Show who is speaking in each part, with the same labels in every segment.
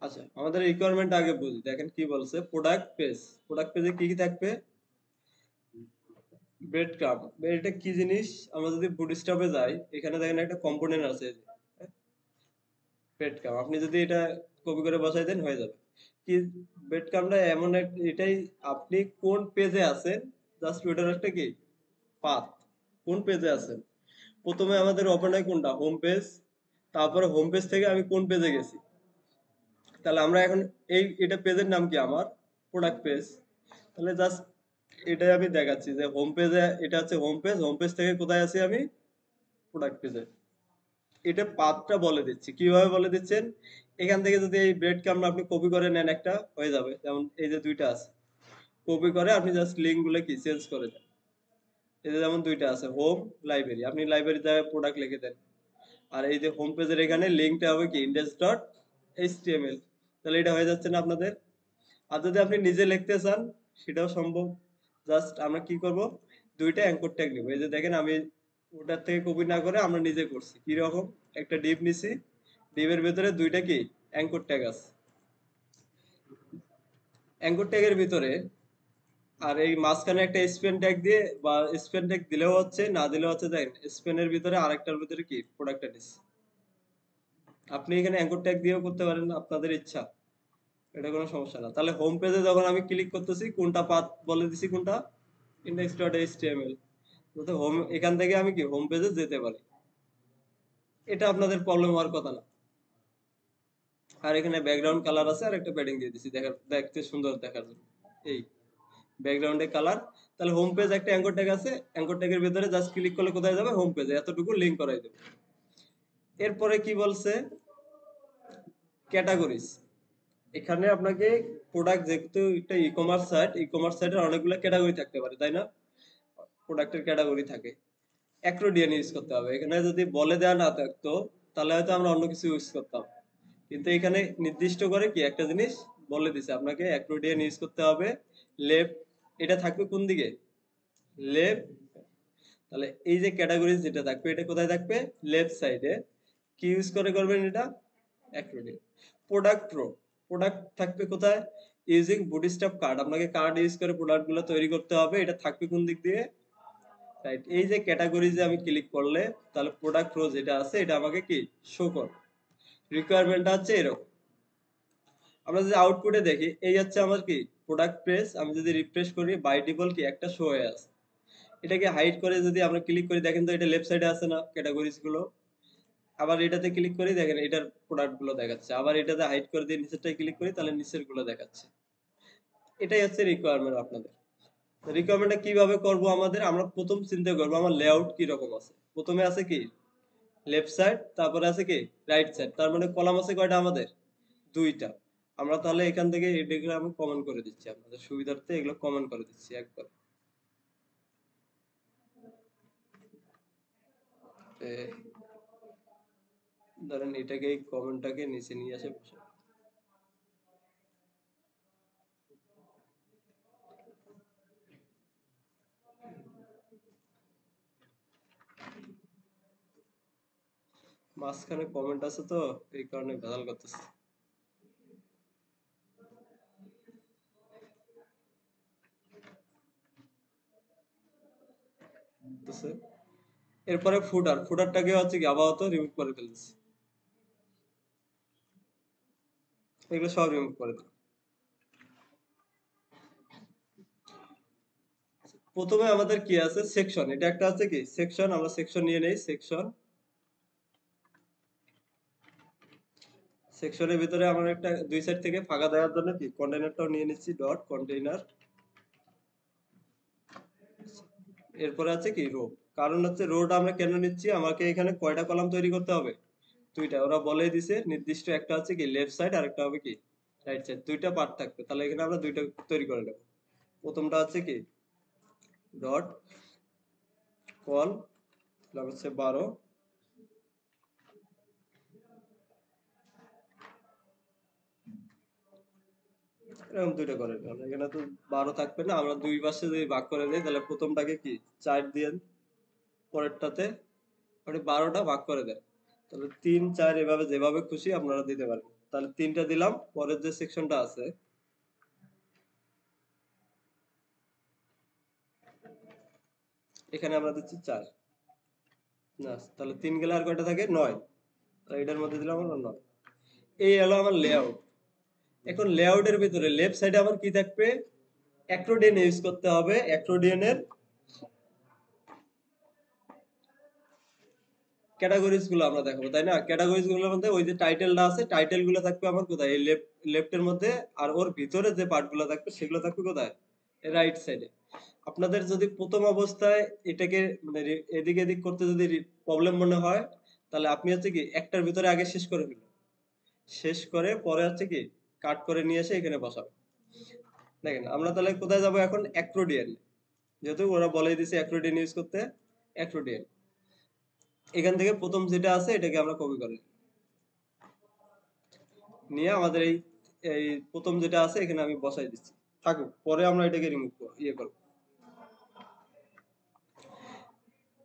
Speaker 1: আচ্ছা, আমাদের রিকোয়ারমেন্ট আগে বুঝি। দেখেন কি বলছে, প্রোডাক্ট পেজ। প্রোডাক্ট পেজে কি কি থাকবে? Bread crumb. এটা কি জিনিস? আমরা যদি বুটস্ট্র্যাপে যাই, এখানে দেখেন একটা কম্পোনেন্ট আছে, ব্রেড ক্রাম্ব। আপনি যদি এটা কপি করে বসাই দেন হয়ে যাবে। কি ব্রেড ক্রাম্বটা এমন এটাই, আপনি কোন পেজে আছেন জাস্ট ওটার একটা কি পাথ, কোন পেজে আছেন। প্রথমে আমাদের ওপেন হয় কোনটা, হোম পেজ। তারপরে হোম পেজ থেকে আমি কোন পেজে গেছি। তাহলে আমরা এখন এটা পেজের নাম কি আমার, প্রোডাক্ট পেজ। তাহলে জাস্ট এটাই আমি দেখাচ্ছি যে হোম পেজে, এটা হচ্ছে হোম পেজ। হোম পেজ থেকে কোথায় আছি আমি, প্রোডাক্ট পেজে। এটা পাথটা বলে দিচ্ছি। কিভাবে বলে দিচ্ছেন, এখান থেকে যদি এই ব্রেড ক্রাম্ব আপনি কপি করে নেন একটা হয়ে যাবে। যেমন এই যে দুইটা আছে, কপি করে আপনি জাস্ট লিঙ্ক গুলো কি চেঞ্জ করে দেন। এই যে যেমন দুইটা আছে, হোম, লাইব্রেরি, আপনি লাইব্রেরি জায়গায় প্রোডাক্ট লিখে দেন। আর এই যে হোম পেজের এখানে লিঙ্কটা হবে কি ইন্ডেক্স ডট এইচটিএমএল। তাহলে এটা হয়ে যাচ্ছে না আপনাদের। আর যদি আপনি নিজে লিখতে চান সেটাও সম্ভব। জাস্ট আমরা কি করব, দুইটা অ্যাঙ্কর ট্যাগ নিব। এই যে দেখেন আমি ওটার থেকে কপি না করে আমরা নিজে করছি। কি রকম, একটা ডিভ নিছি, ডিভের ভিতরে দুইটা কি অ্যাঙ্কর ট্যাগ আছে। অ্যাঙ্কর ট্যাগের ভিতরে আর এই মাঝখানে একটা স্পেন ট্যাগ দিয়ে, বা স্পেন ট্যাগ দিলেও হচ্ছে না দিলেও হচ্ছে। দেখেন স্পেনের ভিতরে আরেকটার ভিতরে কি প্রোডাক্টটা নিচ্ছে। আপনি এখানে অ্যাঙ্কর ট্যাগ দিয়েও করতে পারেন আপনাদের ইচ্ছা, এটা কোনো সমস্যা না। তাহলে হোম পেজে যখন আমি ক্লিক করতেছি, কোনটা পাথ বলে দিছি, কোনটা ইন্ডেক্স ডট এইচটিএমএল। তো হোম, এখান থেকে আমি কি হোম পেজে যেতে পারি। এটা আপনাদের প্রবলেম হওয়ার কথা না। আর এখানে ব্যাকগ্রাউন্ড কালার আছে, আর একটা প্যাডিং দিয়ে দিছি দেখতে সুন্দর দেখার জন্য। এই ব্যাকগ্রাউন্ডে কালার। তাহলে হোম পেজ একটা অ্যাঙ্কর ট্যাগ আছে, অ্যাঙ্কর ট্যাগের ভিতরে জাস্ট ক্লিক করলে কোথায় যাবে, হোম পেজে। এতটুকু লিংক করাই দেবে। এরপরে কি বলছে, ক্যাটাগরিজ। এখানে আপনাকে প্রোডাক্ট, যেহেতু একটা e commerce site, e commerce সাইটের অনেকগুলো ক্যাটাগরি থাকতে পারে, তাই না? প্রোডাক্টের ক্যাটাগরি থাকে। অ্যাক্রোডিয়ান ইউজ করতে হবে। এখানে যদি বলে দেওয়া না থাকতো তাহলে হয়তো আমরা অন্য কিছু ইউজ করতাম। কিন্তু এখানে নির্দিষ্ট করে কি একটা জিনিস বলে দিছে, আপনাকে অ্যাক্রোডিয়ান ইউজ করতে হবে। লেফট, এটা থাকবে কোন দিকে, লেফট। তাহলে এই যে ক্যাটাগরিজ যেটা থাকবে, এটা কোথায় থাকবে, লেফট সাইডে। কি ইউজ করে করবেন এটা, অ্যাক্রোডিয়ান। প্রোডাক্ট রো, প্রোডাক্ট থাকবে কোথায়, ইউজিং বুটস্ট্র্যাপ কার্ড। আপনাকে কার্ড ইউজ করে প্রোডাক্ট গুলো তৈরি করতে হবে। এটা থাকবে কোন দিক দিয়ে, রাইট। এই যে ক্যাটাগরিজে আমি ক্লিক করলে তাহলে প্রোডাক্ট রো যেটা আছে এটা আমাকে কি শো করে। রিকোয়ারমেন্টটা হচ্ছে এরকম। আমরা যদি আউটপুটে দেখি, এই হচ্ছে আমার কি প্রোডাক্ট পেজ। আমি যদি রিফ্রেশ করি, বাই ডিফল্ট কি একটা শো হয়ে আছে। এটাকে হাইড করে যদি আমরা ক্লিক করি, দেখেন তো এটা লেফট সাইডে আছে না ক্যাটাগরিজ গুলো। আবার এটাতে ক্লিক করি, দেখেন এটার প্রোডাক্ট গুলো দেখাচ্ছে। আবার এটাতে হাইড করে দিয়ে নিচেরটায় ক্লিক করি, তাহলে নিচের গুলো দেখাচ্ছে। এটাই হচ্ছে রিকোয়ারমেন্ট আপনাদের। রিকোয়ারমেন্টটা কিভাবে করব, আমরা প্রথম চিন্তা করবো আমার লেআউট কি রকম আছে। প্রথমে আছে কি লেফট সাইড, তারপরে আছে কি রাইট সাইড। তার মানে কলাম আছে কয়টা আমাদের, দুইটা। আমরা তাহলে এখান থেকে এগুলো আমি কমেন্ট করে দিচ্ছি, আপনাদের সুবিধার্থে এগুলো কমেন্ট করে দিচ্ছি একবার। ধরেন এটাকে, এই কমেন্টটাকে নিচে নিয়ে আসে বসে। মাঝখানে কমেন্ট আছে তো, এই কারণে ভেজাল করতেছে। এরপরে ফুটার, ফুটারটাকে হচ্ছে কি আপাতত রিমুভ করে ফেলতেছি। এগুলো সব রিমুভ করে দিই। প্রথমে আমাদের কি আছে, সেকশন। এটা একটা আছে কি সেকশন, আমরা সেকশন নিয়ে নেই। সেকশন, সেকশনের ভিতরে আমরা একটা দুই সাইড থেকে ফাঁকা দেওয়ার জন্য কি কন্টেইনারটাও নিয়ে নিচ্ছি, ডট কন্টেইনার। এরপরে আছে কি রো। কারণ হচ্ছে রোটা আমরা কেন নিচ্ছি, আমাকে এখানে কয়টা কলাম তৈরি করতে হবে, দুইটা। ওরা বলেই দিছে নির্দিষ্ট, একটা আছে কি লেফট সাইড, আর একটা হবে কি রাইট সাইড। দুইটা পার্ট থাকবে, তাহলে এখানে আমরা দুইটা তৈরি করে নেব। প্রথমটা হচ্ছে কি ডট কল, হচ্ছে 12। এরকম দুইটা করে নিলাম। এখানে তো 12 থাকবে না, আমরা দুই পাশে যদি ভাগ করে দিই তাহলে প্রথমটাকে কি 4 দিয়ে, পরেরটাতে মানে 12টা ভাগ করে দেয়। তাহলে 3 4 এভাবে যেভাবে খুশি আপনারা দিতে পারেন। তাহলে 3টা দিলাম। পরের যে সেকশনটা আছে এখানে আমরা দিচ্ছি 4। না, তাহলে 3 গেলে আর কয়টা থাকে? 9। তাহলে এটার মধ্যে দিলাম আমরা 9। এই হলো আমার লেআউট। এখন লেআউটের ভিতরে লেফট সাইডে আমার কি থাকবে? অ্যাক্রোডিয়ান ইউজ করতে হবে। অ্যাক্রোডিয়ানের ক্যাটাগরিজ গুলো আমরা দেখাবো, তাই না? ক্যাটাগরিজ গুলোর মধ্যে ওই যে টাইটেলটা আছে, টাইটেল গুলো থাকবে আমার কোথায়? এই লেফটের মধ্যে। আর ওর ভিতরে যে পার্ট গুলো থাকবে সেগুলো থাকবে কোথায়? রাইট সাইডে। আপনাদের যদি প্রথম অবস্থায় এটাকে মানে এদিক এদিক করতে যদি প্রবলেম মনে হয়, তাহলে আপনি হচ্ছে কি একটার ভিতরে আগে শেষ করে ফেলুন। শেষ করে পরে হচ্ছে কি কাট করে নিয়ে এসে এখানে বসাবেন। দেখেন আমরা তাহলে কোথায় যাব এখন? অ্যাক্রোডিয়ান। যেহেতু ওরা বলেই দিছে অ্যাক্রোডিয়ান ইউজ করতে, অ্যাক্রোডিয়ান। এখান থেকে প্রথম যেটা আছে এটাকে আমরা কপি করে নিয়ে আমাদের এই এই প্রথম যেটা আছে এখানে আমি বসাই দিচ্ছি। থাকুক, পরে আমরা এটাকে রিমুভ করব।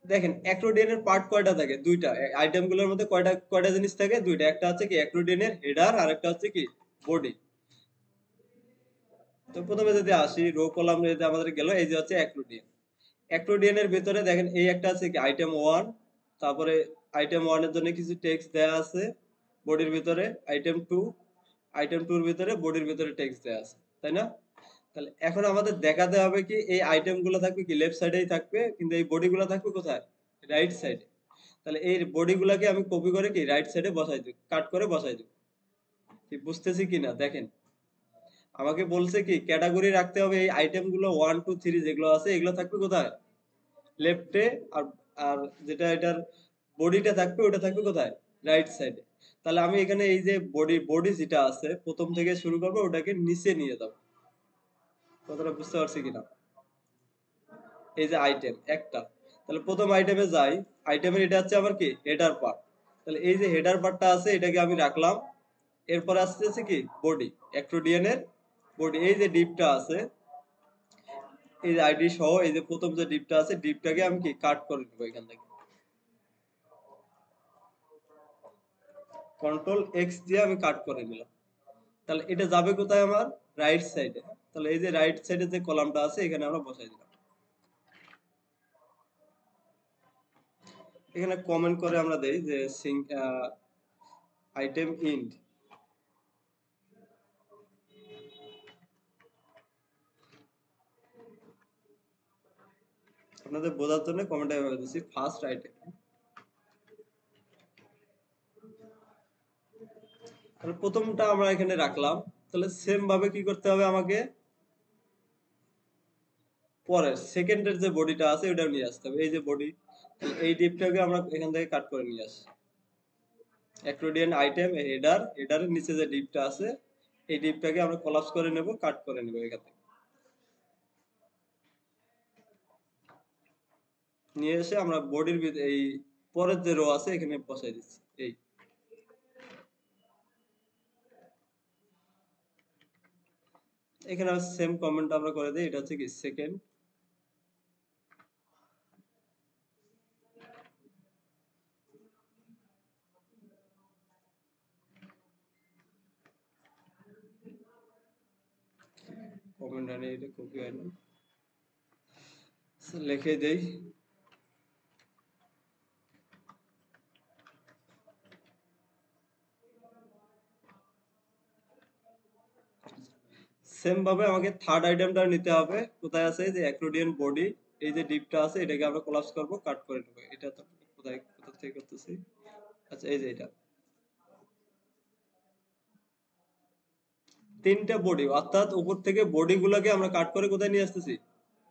Speaker 1: দেখেন অ্যাক্রোডিয়ানের পার্ট কয়টা থাকে? দুইটা। আইটেম গুলোর মধ্যে কয়টা কয়টা জিনিস থাকে? দুইটা। একটা হচ্ছে কি অ্যাক্রোডিয়ানের হেডার, আর একটা হচ্ছে কি বডি। তো প্রথমে যদি আসি রো কলাম যদি আমাদের গেল, এই যে হচ্ছে অ্যাক্রোডিয়ান। অ্যাক্রোডিয়ানের ভিতরে দেখেন এই একটা আছে কি আইটেম 1, তারপরে আইটেম 1 এর জন্য কিছু টেক্সট দেয়া আছে বডির ভিতরে, আইটেম 2, আইটেম 2 এর ভিতরে বডির ভিতরে টেক্সট দেয়া আছে, তাই না? তাহলে এখন আমাদের দেখাতে হবে কি এই আইটেম গুলো থাকবে কি লেফট সাইডেই থাকবে, কিন্তু এই বডি গুলো থাকবে কোথায়? রাইট সাইডে। তাহলে এই বডি গুলাকে আমি কপি করে কি রাইট সাইডে বসাই দিই, কাট করে বসাই দিই। কি বুঝতেছি কিনা দেখেন। আমাকে বলছে কি ক্যাটাগরি রাখতে হবে, এই আইটেম গুলো 1 2 3 যেগুলো আছে এগুলো থাকবে কোথায়? লেফটে। আর আর যেটা এটার বডিটা থাকবে ওটা থাকবে কোথায়? রাইট সাইডে। তাহলে আমি এখানে এই যে বডি বডি যেটা আছে প্রথম থেকে শুরু করবো, ওটাকে নিচে নিয়ে যাবো। কথাটা বুঝতে পারছি কিনা? এই যে আইটেম একটা, তাহলে প্রথম আইটেমে যাই। আইটেমের এটা হচ্ছে আমার কি হেডার পার্ট। তাহলে এই যে হেডার পার্টটা আছে এটাকে আমি রাখলাম। এরপর আসতেছে কি বডি, অ্যাক্রোডিয়ানের বডি। এই যে ডিপটা আছে, এই যে আইডি সহ এই যে প্রথম যে ডিপটা আছে, ডিপটাকে আমি কি কাট করে দেবো এখান থেকে। কন্ট্রোল এক্স দিয়ে আমি কাট করে নিলাম। তাহলে এটা যাবে কোথায় আমার? রাইট সাইডে। তাহলে এই যে রাইট সাইডে যে কলামটা আছে এখানে আমরা বসাই দিলাম। এখানে কমেন্ট করে আমরা দেই যে আইটেম ইন্ড। আপনাদের বোঝার জন্য কমেন্টে এভাবে দিচ্ছি ফার্স্ট আইটেম। তাহলে প্রথমটা আমরা এখানে রাখলাম। তাহলে সেম ভাবে কি করতে হবে আমাকে? পরের সেকেন্ডের যে বডিটা আছে ওটাও নিয়ে আসতে হবে। এই যে বডি, এই ডিপটাকে আমরা এখান থেকে কাট করে নিয়ে আসি। অ্যাক্রোডিয়ান আইটেম হেডার, হেডারের নিচে যে ডিপটা আছে এই ডিপটাকে আমরা কোলাপস করে নেব, কাট করে নেব এখান থেকে। নিয়ে এসে আমরা বডির এই পরের যে রো আছে এখানে বসাই দিচ্ছি। এই এখানে সেম কমেন্ট আমরা করে দিই। এটা হচ্ছে কি সেকেন্ড। কমেন্ট আনে এটা কপি হয় না, লিখে দেই। সেম ভাবে আমাকে থার্ড আইটেমটা নিতে হবে। কোথায় আছে? যে অ্যাক্রোডিয়ান বডি, এই যে ডিপটা আছে এটাকে আমরা কোলাপস করব, কাট করে নেব। এটা তো কোথায় কোথা থেকে করতেছি? আচ্ছা এই যে এটা তিনটা বডি, অর্থাৎ উপর থেকে বডি গুলাকে আমরা কাট করে কোথায় নিয়ে আসতেছি?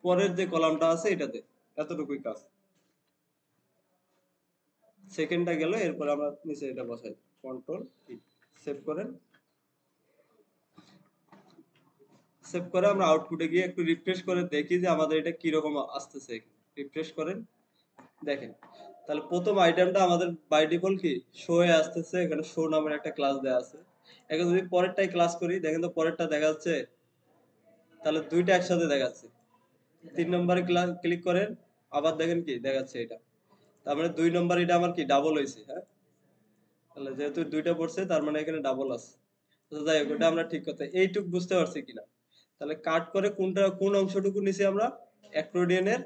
Speaker 1: পরের যে কলামটা আছে এটাতে। এতটুকুই কাজ। সেকেন্ডটা গেল, এরপর আমরা নিচে এটা বসাই কন্ট্রোল সেভ করেন। সেভ করে আমরা আউটপুটে গিয়ে একটু রিফ্রেশ করে দেখি যে আমাদের এটা কি রকম আসতেছে। রিফ্রেশ করেন, দেখেন। তাহলে প্রথম আইটেমটা আমাদের বাই ডিফল্ট কি শো এ আসতেছে। এখানে শো নামের একটা ক্লাস দেয়া আছে। এখন যদি পরেরটাই ক্লাস করি, দেখেন তো পরেরটা দেখা যাচ্ছে। তাহলে দুইটা একসাথে দেখাচ্ছে। 3 নম্বরে ক্লিক করেন, আবার দেখেন কি দেখাচ্ছে এটা। তার মানে 2 নম্বর এটা আমার কি ডাবল হয়েছে, হ্যাঁ। তাহলে যেহেতু দুইটা পড়ছে তার মানে এখানে ডাবল আছে। তো যাই হোক, ওটা আমরা ঠিক করতে এইটুক বুঝতে পারছি কিনা। তাহলে কাট করে কোন অংশটুকু নিছি আমরা, অ্যাক্রোডিয়ানের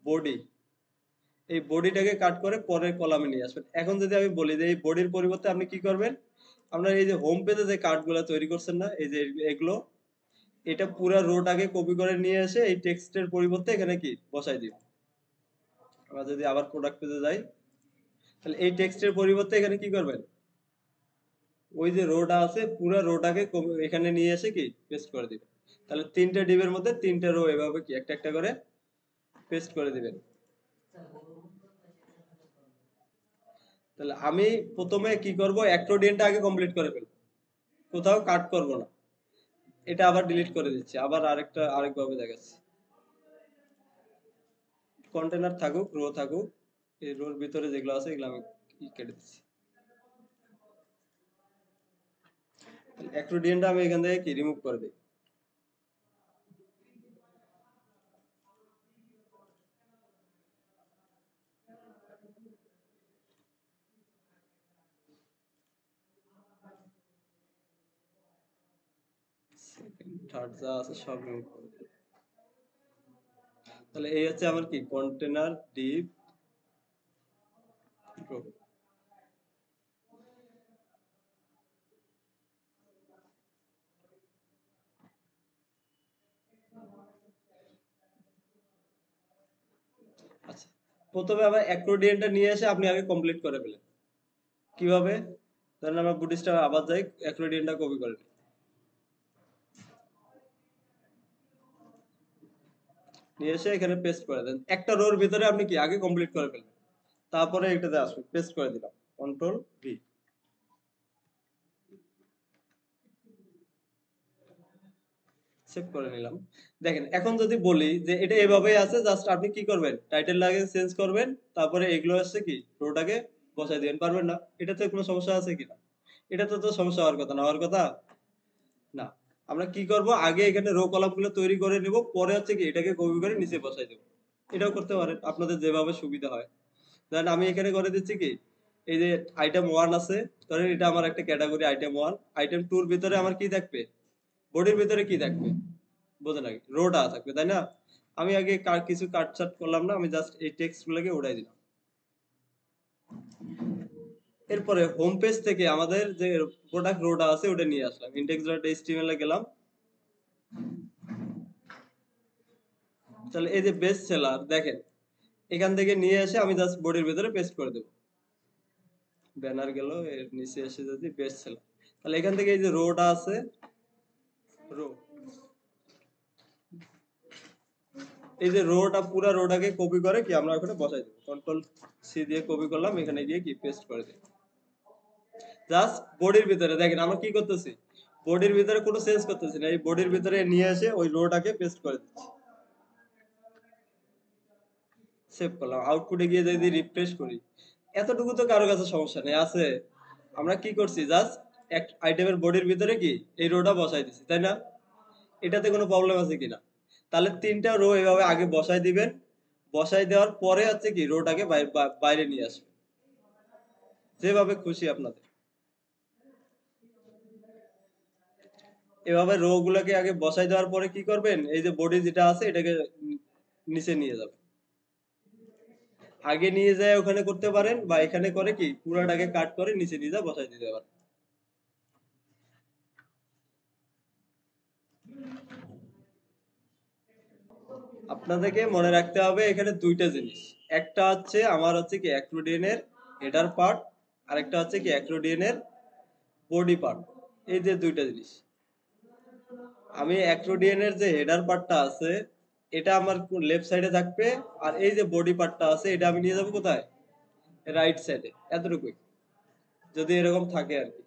Speaker 1: বডি, এই বডিটাকে কাট করে পরের কলামে নিয়ে আসবেন। এখন যদি আমি বলি যে এই বডির পরিবর্তে আপনি কি করবেন, আপনার এই যে হোম পেজে যে কার্ডগুলো তৈরি করছেন না, এই যে এগুলো, এটা পুরো রোটাকে কপি করে নিয়ে এসে এই টেক্সটের পরিবর্তে এখানে কি বসাই দিব। আমরা যদি আবার প্রোডাক্ট পেজে যাই, তাহলে এই টেক্সটের পরিবর্তে এখানে কি করবেন, ওই যে রোটা আছে পুরো রোটাকে এখানে নিয়ে এসে কি পেস্ট করে দিবেন। তাহলে তিনটা ডিবের মধ্যে তিনটা রো এভাবে কি একটা একটা করে পেস্ট করে দিবেন। তাহলে আমি প্রথমে কি করব, অ্যাক্রোডিয়ানটা আগে কমপ্লিট করে ফেলবো, কোথাও কাট করব না। এটা আবার ডিলিট করে দিচ্ছি, আবার আরেকভাবে দেখাচ্ছি। কন্টেনার থাকুক, রো থাকুক, এই রোর ভিতরে যেগুলো আছে এগুলো আমি কেটে দিচ্ছি। অ্যাক্রোডিয়ানটা আমি এখান থেকে কি রিমুভ করে দিই। সেকেন্ড থার্ড যা আছে সব রিমুভ করে দিই। তাহলে এই হচ্ছে আমার কি কন্টেনার ডিপ রো। আচ্ছা, প্রথমে আবার অ্যাক্রোডিয়ানটা নিয়ে এসে আপনি আগে কমপ্লিট করে ফেলেন। কিভাবে, ধরেন আমরা বুটিস্টা আবার যাই, অ্যাক্রোডিয়ানটা কপি করে নিই, নিয়ে এসে এখানে পেস্ট করে দেন। একটা রোর ভিতরে আপনি কি আগে কমপ্লিট করে ফেলবেন, তারপরে এটাতে আসবেন, পেস্ট করে দিলাম, কন্ট্রোল ভি, সেভ করে নিলাম। দেখেন এখন যদি বলি যে এটা এভাবেই আছে, জাস্ট আপনি কি করবেন, টাইটেল লাগে চেঞ্জ করবেন, তারপরে এগুলো আসছে কি রোটাকে বসাই দিবেন, পারবেন না? এটাতে কোনো সমস্যা আছে কিনা? এটাতে তো সমস্যা হওয়ার কথা না, হওয়ার কথা না। আমরা কি করব, আগে এখানে রো কলাম গুলো তৈরি করে নিব, পরে হচ্ছে কি এটাকে কপি করে নিচে বসাই দেব। এটাও করতে পারেন আপনাদের যেভাবে সুবিধা হয়। দেন আমি এখানে করে দিচ্ছি কি, এই যে আইটেম 1 আছে, ধরেন এটা আমার একটা ক্যাটাগরি আইটেম 1, আইটেম 2 এর ভিতরে আমার কি থাকবে, বডির ভিতরে কি থাকবে, বোঝেন নাকি, রোটা থাকবে, তাই না? আমি আগে কিছু কাটছাট করলাম না, আমি জাস্ট এই টেক্সট গুলোকে উড়াই দিলাম। এরপরে হোম পেজ থেকে আমাদের যে প্রোডাক্ট রোটা আছে ওটা নিয়ে আসলাম, index.html এ গেলাম। তাহলে এই যে বেস্ট সেলার দেখেন, এখান থেকে নিয়ে এসে আমি জাস্ট বডির ভিতরে পেস্ট করে দেব। ব্যানার গেল, এর নিচে এসে যদি বেস্ট সেলার, তাহলে এখান থেকে এই যে রোটা আছে, রো, এই যে রোটা পুরো রোটাকে কপি করে কি আমরা ওখানে বসাই দেব, কন্ট্রোল সি দিয়ে কপি করলাম, এখানে গিয়ে কি পেস্ট করে দেব। জাস্ট বডির ভিতরে দেখেন আমরা কি করতেছি, বডির ভিতরে কোনো চেঞ্জ করতেছি না, এই বডির ভিতরে নিয়ে এসে ওই রোটাকে পেস্ট করে দিচ্ছি। সেভ করলাম, আউটপুটে গিয়ে যদি রিফ্রেশ করি, এতটুকু তো কারো কাছে সমস্যা নেই, আছে। আমরা কি করছি, জাস্ট এক আইটেমের বডির ভিতরে কি এই রোটা বসাই দিছি, তাই না? এটাতে কোনো প্রবলেম আছে কিনা? তাহলে তিনটা রো এভাবে আগে বসাই দিবেন, বসাই দেওয়ার পরে হচ্ছে কি রোটাকে বাইরে নিয়ে আসবে, যেভাবে খুশি আপনাদের। এভাবে রো গুলোকে আগে বসাই দেওয়ার পরে কি করবেন, এই যে বডি যেটা আছে এটাকে নিচে নিয়ে যাবেন। আগে নিয়ে যায় ওখানে করতে পারেন, বা এখানে করে কি পুরাটাকে কাট করে নিচে নিয়ে যা বসাই দিতে পারেন। আপনাদেরকে মনে রাখতে হবে এখানে দুইটা জিনিস, একটা হচ্ছে আমার হচ্ছে কি অ্যাক্রোডিয়ানের হেডার পার্ট, আর একটা হচ্ছে কি অ্যাক্রোডিয়ানের বডি পার্ট। এই যে দুইটা জিনিস, আমি অ্যাক্রোডিয়ানের যে হেডার পার্টটা আছে এটা আমার লেফট সাইডে থাকবে, আর এই যে বডি পার্টটা আছে এটা আমি নিয়ে যাবো কোথায়, রাইট সাইডে, এতটুকুই, যদি এরকম থাকে আর কি।